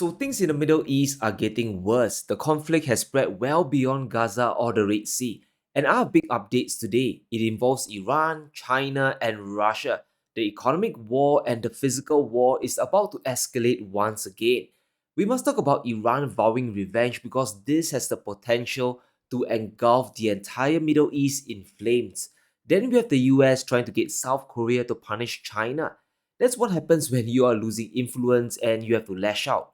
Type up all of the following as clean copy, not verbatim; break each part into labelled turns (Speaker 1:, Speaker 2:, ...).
Speaker 1: So things in the Middle East are getting worse. The conflict has spread well beyond Gaza or the Red Sea. And our big updates today, it involves Iran, China, and Russia. The economic war and the physical war is about to escalate once again. We must talk about Iran vowing revenge because this has the potential to engulf the entire Middle East in flames. Then we have the US trying to get South Korea to punish China. That's what happens when you are losing influence and you have to lash out.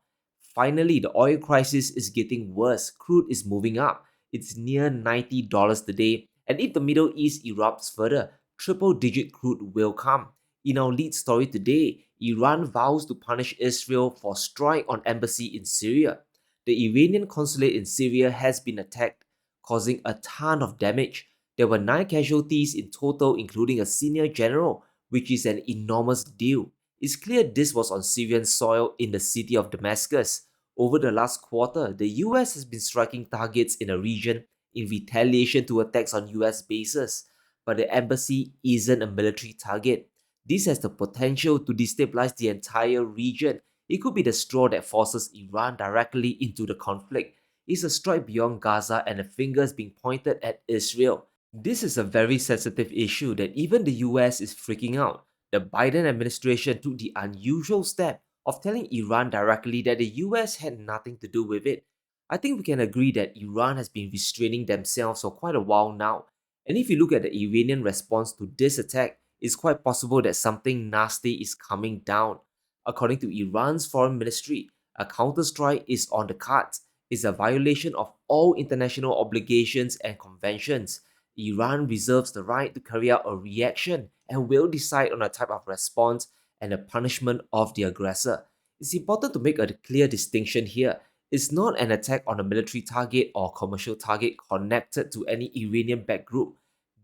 Speaker 1: Finally, the oil crisis is getting worse. Crude is moving up. It's near $90 today. And if the Middle East erupts further, triple digit crude will come. In our lead story today, Iran vows to punish Israel for strike on embassy in Syria. The Iranian consulate in Syria has been attacked, causing a ton of damage. There were 9 casualties in total, including a senior general, which is an enormous deal. It's clear this was on Syrian soil in the city of Damascus. Over the last quarter, the US has been striking targets in the region in retaliation to attacks on US bases, but the embassy isn't a military target. This has the potential to destabilize the entire region. It could be the straw that forces Iran directly into the conflict. It's a strike beyond Gaza and the fingers being pointed at Israel. This is a very sensitive issue that even the US is freaking out. The Biden administration took the unusual step of telling Iran directly that the US had nothing to do with it. I think we can agree that Iran has been restraining themselves for quite a while now. And if you look at the Iranian response to this attack, it's quite possible that something nasty is coming down. According to Iran's foreign ministry, a counterstrike is on the cards. It's a violation of all international obligations and conventions. Iran reserves the right to carry out a reaction and will decide on a type of response and the punishment of the aggressor. It's important to make a clear distinction here. It's not an attack on a military target or commercial target connected to any Iranian-backed group.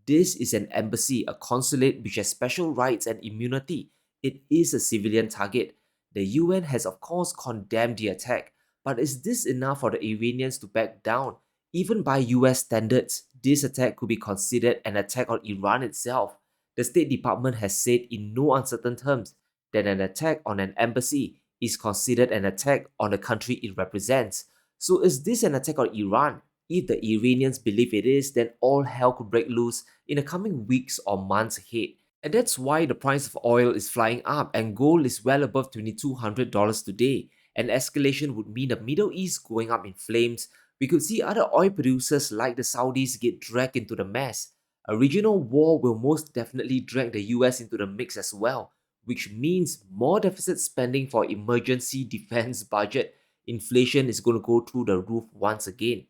Speaker 1: This is an embassy, a consulate which has special rights and immunity. It is a civilian target. The UN has of course condemned the attack, but is this enough for the Iranians to back down? Even by US standards, this attack could be considered an attack on Iran itself. The State Department has said in no uncertain terms that an attack on an embassy is considered an attack on the country it represents. So is this an attack on Iran? If the Iranians believe it is, then all hell could break loose in the coming weeks or months ahead. And that's why the price of oil is flying up and gold is well above $2,200 today. An escalation would mean the Middle East going up in flames. We could see other oil producers like the Saudis get dragged into the mess. A regional war will most definitely drag the US into the mix as well, which means more deficit spending for emergency defense budget. Inflation is going to go through the roof once again.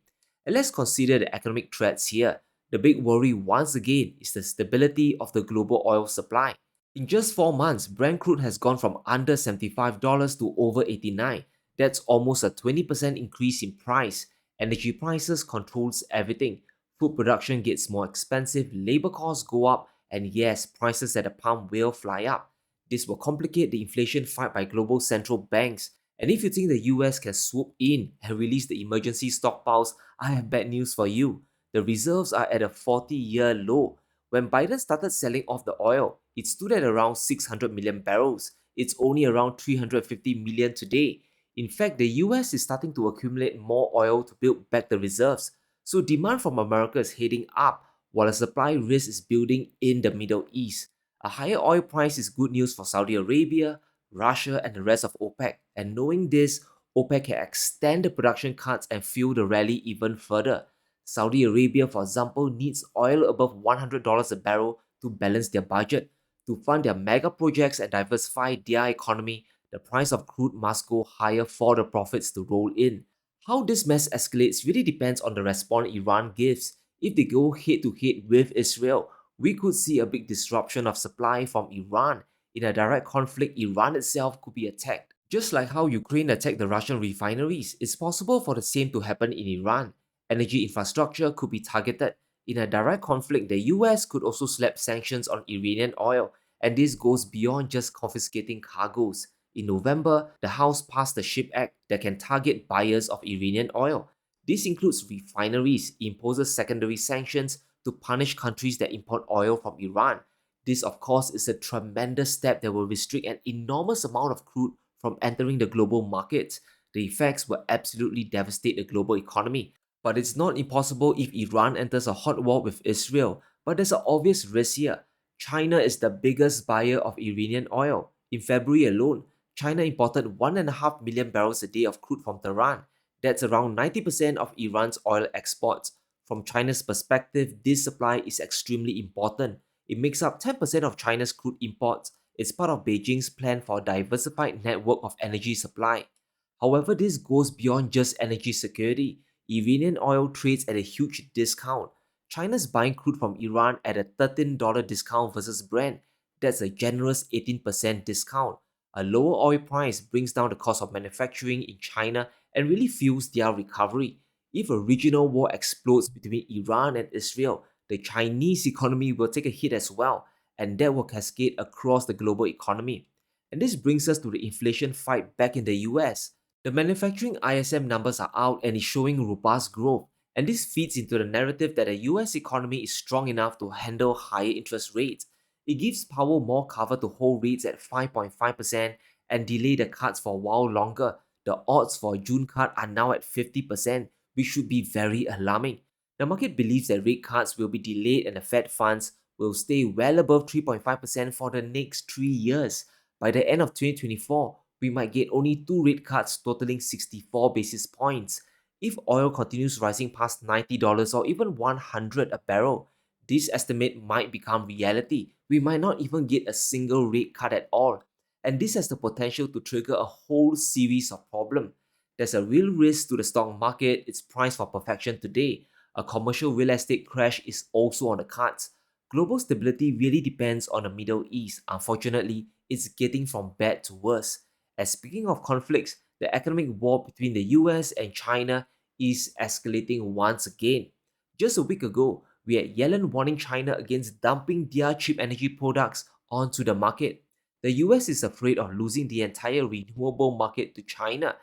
Speaker 1: And let's consider the economic threats here. The big worry once again is the stability of the global oil supply. In just 4 months, Brent crude has gone from under $75 to over $89. That's almost a 20% increase in price. Energy prices controls everything. Food production gets more expensive, labor costs go up, and yes, prices at the pump will fly up. This will complicate the inflation fight by global central banks. And if you think the US can swoop in and release the emergency stockpiles, I have bad news for you. The reserves are at a 40-year low. When Biden started selling off the oil, it stood at around 600 million barrels. It's only around 350 million today. In fact, the US is starting to accumulate more oil to build back the reserves. So demand from America is heading up while a supply risk is building in the Middle East. A higher oil price is good news for Saudi Arabia, Russia, and the rest of OPEC. And knowing this, OPEC can extend the production cuts and fuel the rally even further. Saudi Arabia, for example, needs oil above $100 a barrel to balance their budget. To fund their mega projects and diversify their economy, the price of crude must go higher for the profits to roll in. How this mess escalates really depends on the response Iran gives. If they go head to head with Israel, we could see a big disruption of supply from Iran. In a direct conflict, Iran itself could be attacked. Just like how Ukraine attacked the Russian refineries, it's possible for the same to happen in Iran. Energy infrastructure could be targeted. In a direct conflict, the US could also slap sanctions on Iranian oil, and this goes beyond just confiscating cargoes. In November, the House passed the SHIP Act that can target buyers of Iranian oil. This includes refineries, imposes secondary sanctions to punish countries that import oil from Iran. This, of course, is a tremendous step that will restrict an enormous amount of crude from entering the global market. the effects will absolutely devastate the global economy. But it's not impossible if Iran enters a hot war with Israel. But there's an obvious risk here. China is the biggest buyer of Iranian oil. In February alone, China imported 1.5 million barrels a day of crude from Tehran. That's around 90% of Iran's oil exports. From China's perspective, this supply is extremely important. It makes up 10% of China's crude imports. It's part of Beijing's plan for a diversified network of energy supply. However, this goes beyond just energy security. Iranian oil trades at a huge discount. China's buying crude from Iran at a $13 discount versus Brent. That's a generous 18% discount. A lower oil price brings down the cost of manufacturing in China and really fuels their recovery. If a regional war explodes between Iran and Israel, the Chinese economy will take a hit as well, and that will cascade across the global economy. And this brings us to the inflation fight back in the US. The manufacturing ISM numbers are out and is showing robust growth, and this feeds into the narrative that the US economy is strong enough to handle higher interest rates. It gives Powell more cover to hold rates at 5.5% and delay the cuts for a while longer. The odds for a June cut are now at 50%, which should be very alarming. The market believes that rate cuts will be delayed and the Fed funds will stay well above 3.5% for the next 3 years. By the end of 2024, we might get only two rate cuts totaling 64 basis points. If oil continues rising past $90 or even 100 a barrel, this estimate might become reality. We might not even get a single rate cut at all. And this has the potential to trigger a whole series of problems. There's a real risk to the stock market, it's priced for perfection today. A commercial real estate crash is also on the cards. Global stability really depends on the Middle East. Unfortunately, it's getting from bad to worse. And speaking of conflicts, the economic war between the US and China is escalating once again. Just a week ago, we had Yellen warning China against dumping their cheap energy products onto the market. The US is afraid of losing the entire renewable market to China.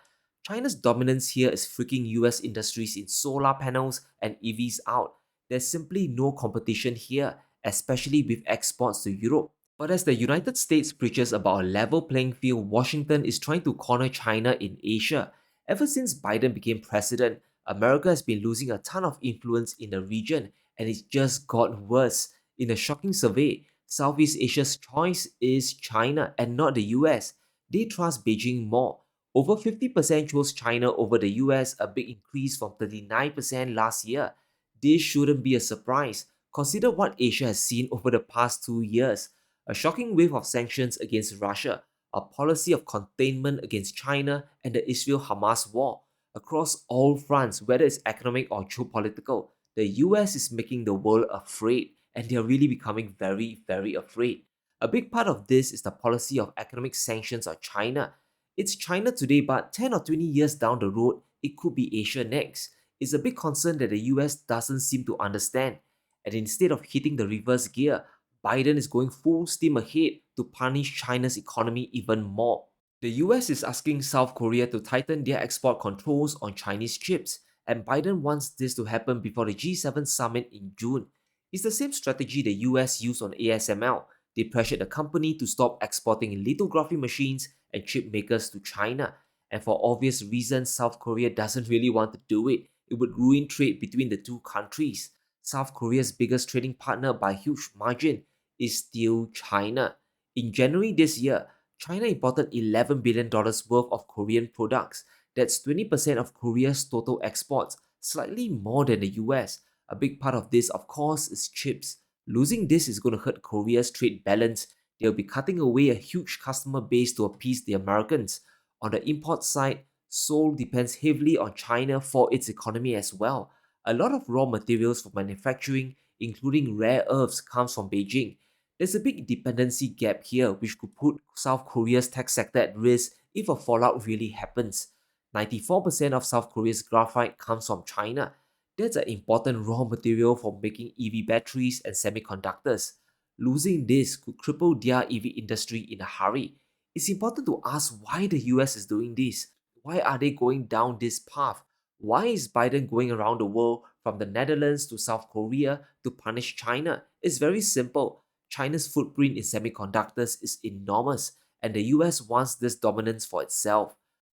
Speaker 1: China's dominance here is freaking US industries in solar panels and EVs out. There's simply no competition here, especially with exports to Europe. But as the United States preaches about a level playing field, Washington is trying to corner China in Asia. Ever since Biden became president, America has been losing a ton of influence in the region, and it's just got worse. In a shocking survey, Southeast Asia's choice is China and not the US. They trust Beijing more. Over 50% chose China over the US, a big increase from 39% last year. This shouldn't be a surprise. Consider what Asia has seen over the past 2 years. A shocking wave of sanctions against Russia, a policy of containment against China, and the Israel-Hamas war. Across all fronts, whether it's economic or geopolitical, the US is making the world afraid, and they are really becoming very, very afraid. A big part of this is the policy of economic sanctions on China. It's China today, but 10 or 20 years down the road, it could be Asia next. It's a big concern that the US doesn't seem to understand. And instead of hitting the reverse gear, Biden is going full steam ahead to punish China's economy even more. The US is asking South Korea to tighten their export controls on Chinese chips, and Biden wants this to happen before the G7 summit in June. It's the same strategy the US used on ASML. They pressured the company to stop exporting lithography machines and chip makers to China. And for obvious reasons, South Korea doesn't really want to do it. It would ruin trade between the two countries. South Korea's biggest trading partner by a huge margin is still China. In January this year, China imported $11 billion worth of Korean products. That's 20% of Korea's total exports, slightly more than the US. A big part of this, of course, is chips. Losing this is going to hurt Korea's trade balance. They'll be cutting away a huge customer base to appease the Americans. On the import side, Seoul depends heavily on China for its economy as well. A lot of raw materials for manufacturing, including rare earths, comes from Beijing. There's a big dependency gap here, which could put South Korea's tech sector at risk if a fallout really happens. 94% of South Korea's graphite comes from China. That's an important raw material for making EV batteries and semiconductors. Losing this could cripple their EV industry in a hurry. It's important to ask why the US is doing this. Why are they going down this path? Why is Biden going around the world from the Netherlands to South Korea to punish China? It's very simple. China's footprint in semiconductors is enormous, and the US wants this dominance for itself.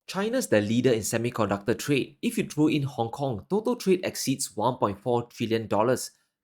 Speaker 1: China's the leader in semiconductor trade. If you throw in Hong Kong, total trade exceeds $1.4 trillion,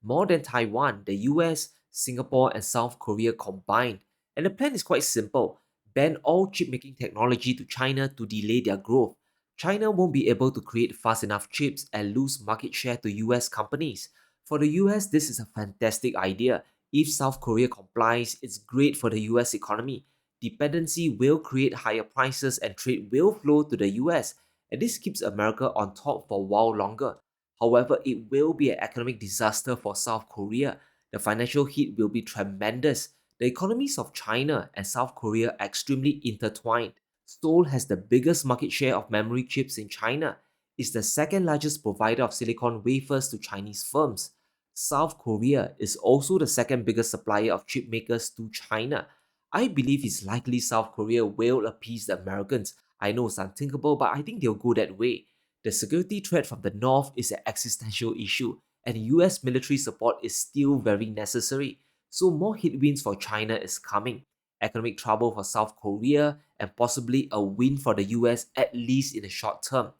Speaker 1: more than Taiwan, the US, Singapore, and South Korea combined. And the plan is quite simple: ban all chip making technology to China to delay their growth. China won't be able to create fast enough chips and lose market share to US companies. For the US, this is a fantastic idea. If South Korea complies, it's great for the US economy. Dependency will create higher prices and trade will flow to the US, and this keeps America on top for a while longer. However, it will be an economic disaster for South Korea. The financial hit will be tremendous. The economies of China and South Korea are extremely intertwined. Seoul has the biggest market share of memory chips in China. It's the second largest provider of silicon wafers to Chinese firms. South Korea is also the second biggest supplier of chip makers to China. I believe it's likely South Korea will appease the Americans. I know it's unthinkable, but I think they'll go that way. The security threat from the North is an existential issue, and US military support is still very necessary. So, more headwinds for China is coming. Economic trouble for South Korea, and possibly a win for the US, at least in the short term.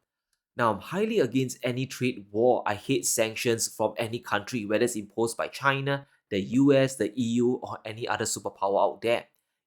Speaker 1: Now, I'm highly against any trade war. I hate sanctions from any country, whether it's imposed by China, the US, the EU, or any other superpower out there.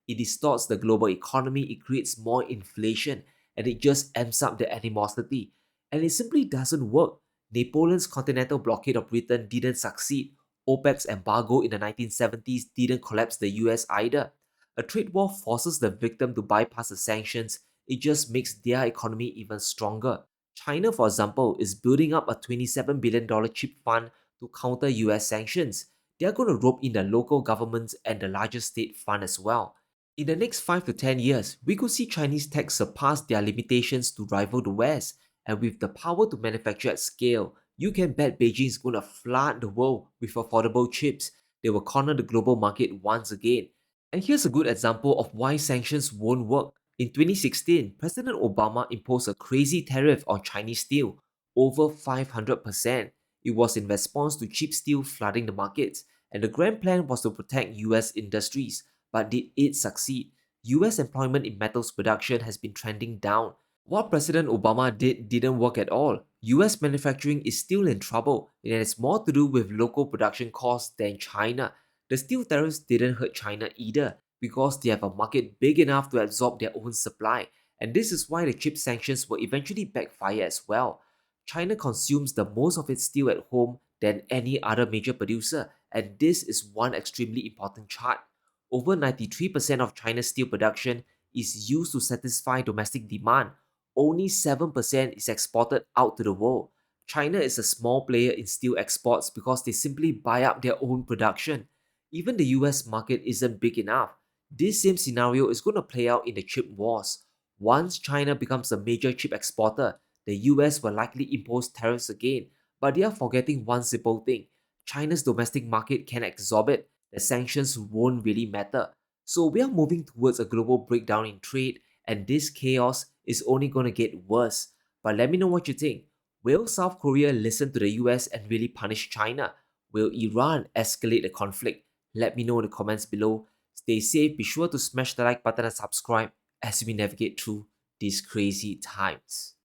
Speaker 1: It distorts the global economy, it creates more inflation, and it just amps up the animosity. And it simply doesn't work. Napoleon's continental blockade of Britain didn't succeed. OPEC's embargo in the 1970s didn't collapse the US either. A trade war forces the victim to bypass the sanctions, it just makes their economy even stronger. China, for example, is building up a $27 billion chip fund to counter US sanctions. They're going to rope in the local governments and the largest state fund as well. In the next 5 to 10 years, we could see Chinese tech surpass their limitations to rival the West. And with the power to manufacture at scale, you can bet Beijing is going to flood the world with affordable chips. They will corner the global market once again. And here's a good example of why sanctions won't work. In 2016, President Obama imposed a crazy tariff on Chinese steel, over 500%. It was in response to cheap steel flooding the markets, and the grand plan was to protect US industries. But did it succeed? US employment in metals production has been trending down. What President Obama did didn't work at all. US manufacturing is still in trouble, and it's more to do with local production costs than China. The steel tariffs didn't hurt China either because they have a market big enough to absorb their own supply, and this is why the chip sanctions will eventually backfire as well. China consumes the most of its steel at home than any other major producer, and this is one extremely important chart. Over 93% of China's steel production is used to satisfy domestic demand. Only 7% is exported out to the world. China is a small player in steel exports because they simply buy up their own production. Even the US market isn't big enough. This same scenario is going to play out in the chip wars. Once China becomes a major chip exporter, the US will likely impose tariffs again. But they are forgetting one simple thing: China's domestic market can absorb it. The sanctions won't really matter. So we are moving towards a global breakdown in trade, and this chaos is only going to get worse. But let me know what you think. Will South Korea listen to the US and really punish China? Will Iran escalate the conflict? Let me know in the comments below. Stay safe, be sure to smash the like button and subscribe as we navigate through these crazy times.